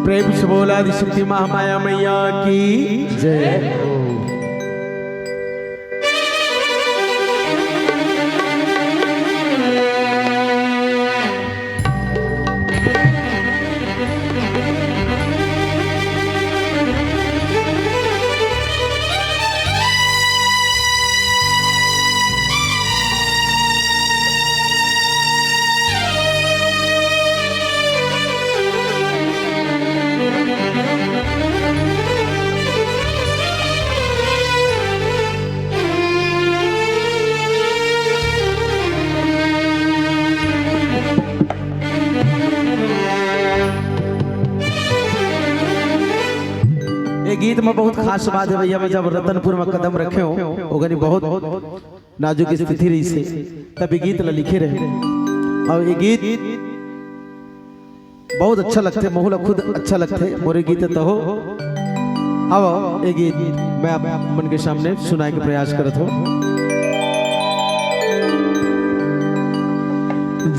प्रेम से बोला आदिशक्ति महामाया मैया की जय। ये गीत में बहुत खास बात है भैया, मैं जब रतनपुर में कदम रखे हो ओगनी बहुत नाजुक स्थिति रही से तब ये गीत लिखे रहे और ये गीत बहुत अच्छा लगते, मोहला खुद अच्छा लगते मोरे गीत तो हो। अब ये गीत मैं आप मन के सामने सुनाए के प्रयास करत हो।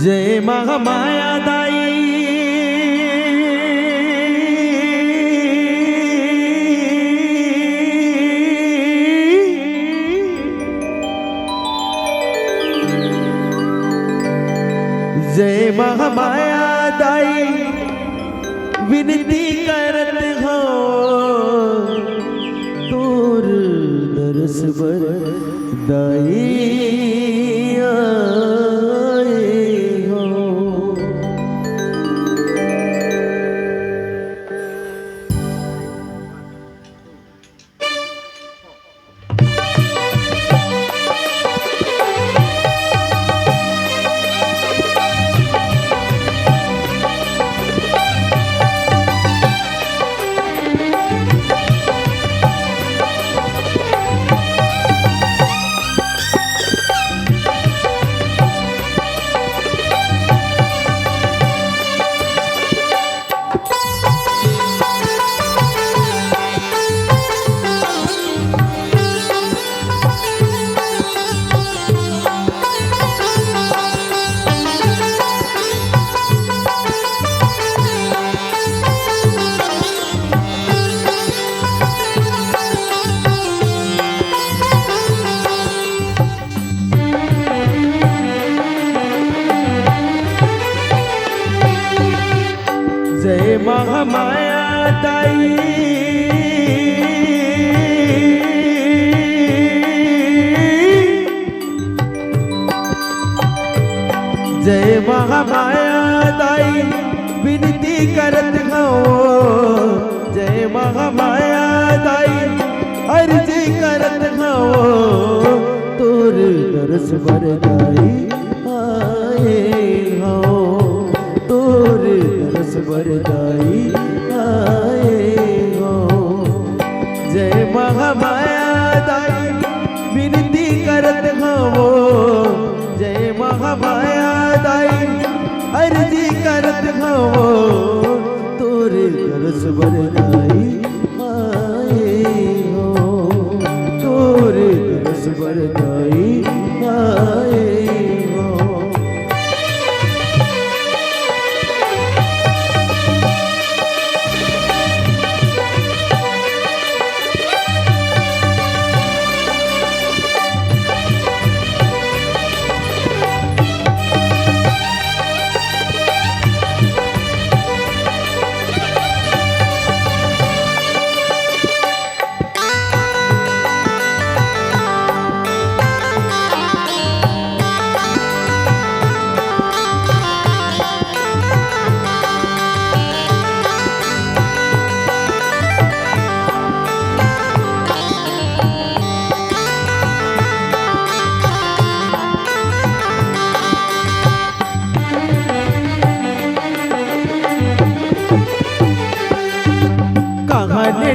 जय महामाया दाई जय महामाया दाई विनती करत हो तोर दरस बर दाई आए हो। जय महामाया दाई जय महामाया दाई विनती करत हो। जय महामाया दाई अर्जी करत हो तोर दरस बर दाई आए हो तोर दरस बर दाई आए हो। जय महामाया दाई विनती करत हो। जय महामाया दाई अर्जी करत हो तोर दरस बर दाई आए हो तोर दरस बर दाई आए हो।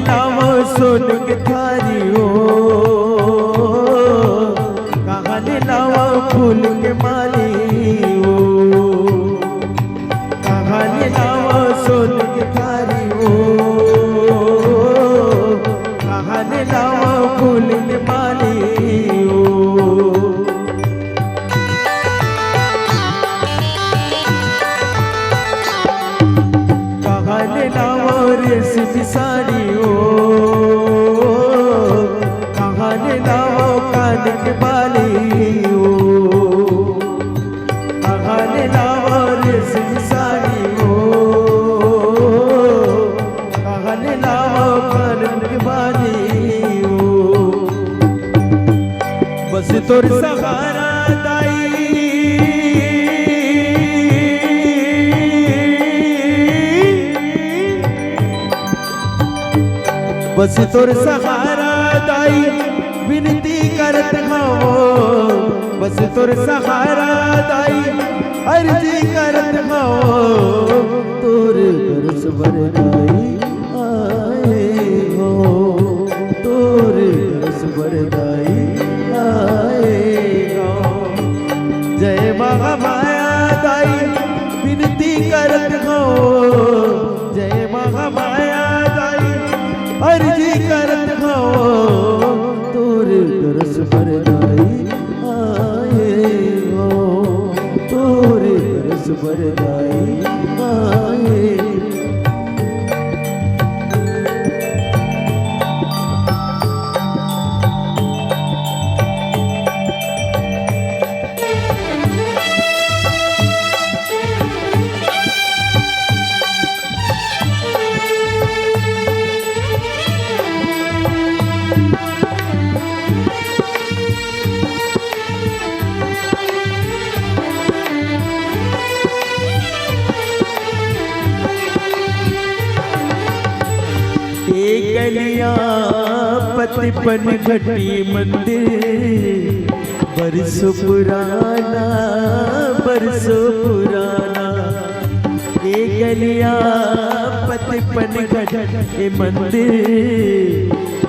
नाम सुन के थारी हो कहानी लावा फूल के माली हो कहानी लावा सुन के थारी हो कहानी लावा फूल के माली हो। रेशमी साड़ी ओ कहाँ ले लाओ कान के बाली ओ कहाँ ले लाओ रेशमी साड़ी ओ कहाँ ले लाओ कान के बाली ओ बस तोर सहारा दाई बस तोर सहारा दाई विनती करत हो बस तोर सहारा दाई अर्जी करत हो तोर दरस बरदाई आए हो तोर दरस बरदाई आए हो जय महामाया दाई विनती करत हो जय महामाया दाई अर्जी करत हो तोर दरस बरदाई आए हो तोर दरस बरदाई आए गलियां पति पन घटी मंदिर बरसों पुराना ये गलियां पति पन घटी मंदिर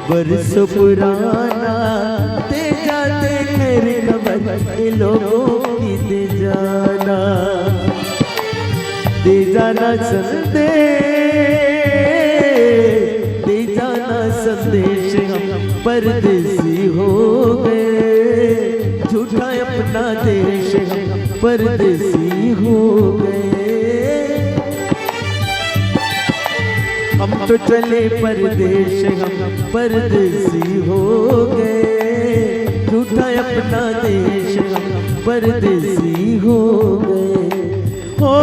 बरसों पुराना दे जाते खैर खबर लोगों की दे जाना संदेश हम परदेसी हो गए झूठा अपना देश हम परदेसी हो गए हम तो चले परदेश हम परदेसी हो गए झूठा अपना देश हम परदेसी हो गए हो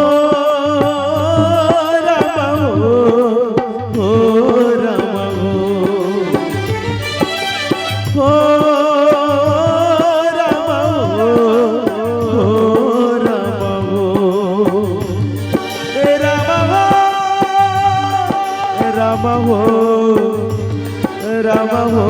राम हो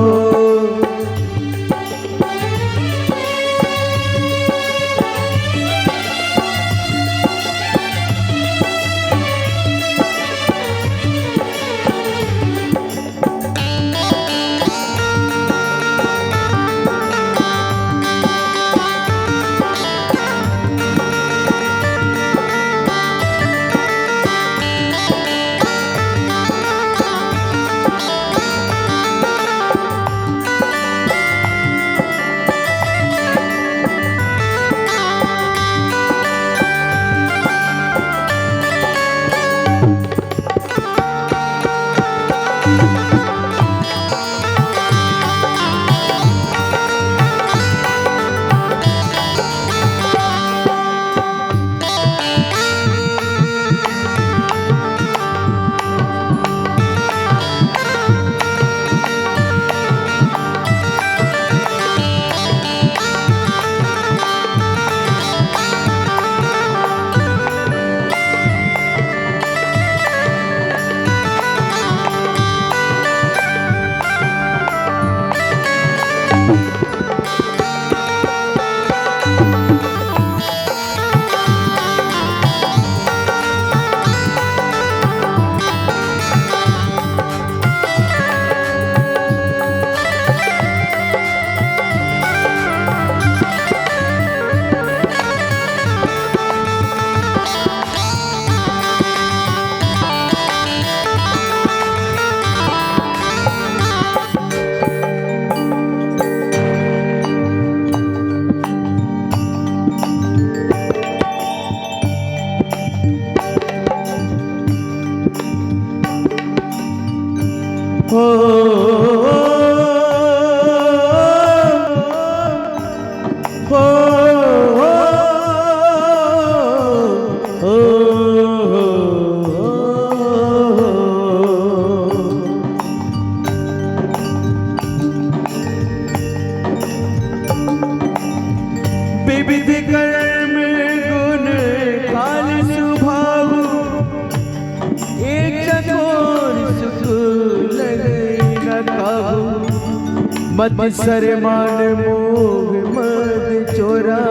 मत सरमान मोह मत चोरा,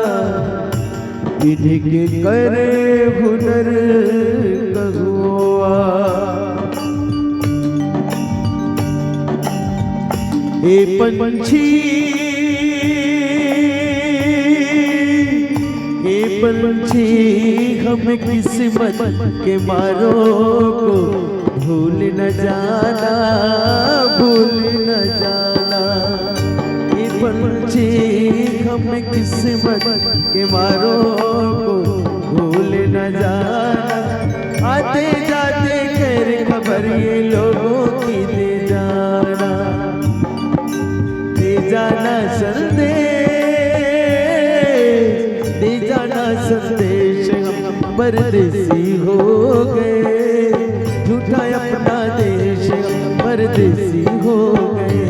इनके करे हुनर कहुआ। ए पंछी हम किस्मत के मारो को भूल न जाना, भूल न जाना। ये पंछी हम किस्मत के मारो को भूल न जाना। आते जाते खैर खबर ये लोगों की दे जाना, दे जाना संदेश, दे जाना संदेश। हम परदेसी हो गए, झूठा अपना देश परदेसी हो गए।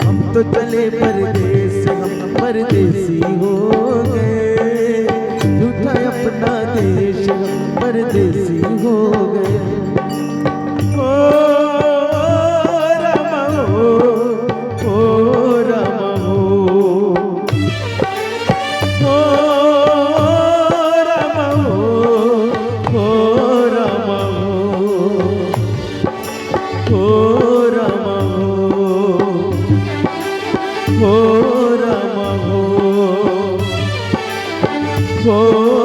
हम तो चले परदेस, हम परदेसी हो गए, झूठा अपना देश परदेसी हो गए। ओ रामा हो, ओ रामा हो, ओ रामा हो, ओ रामा हो, ओ रामा हो, ओ रामा हो, ओ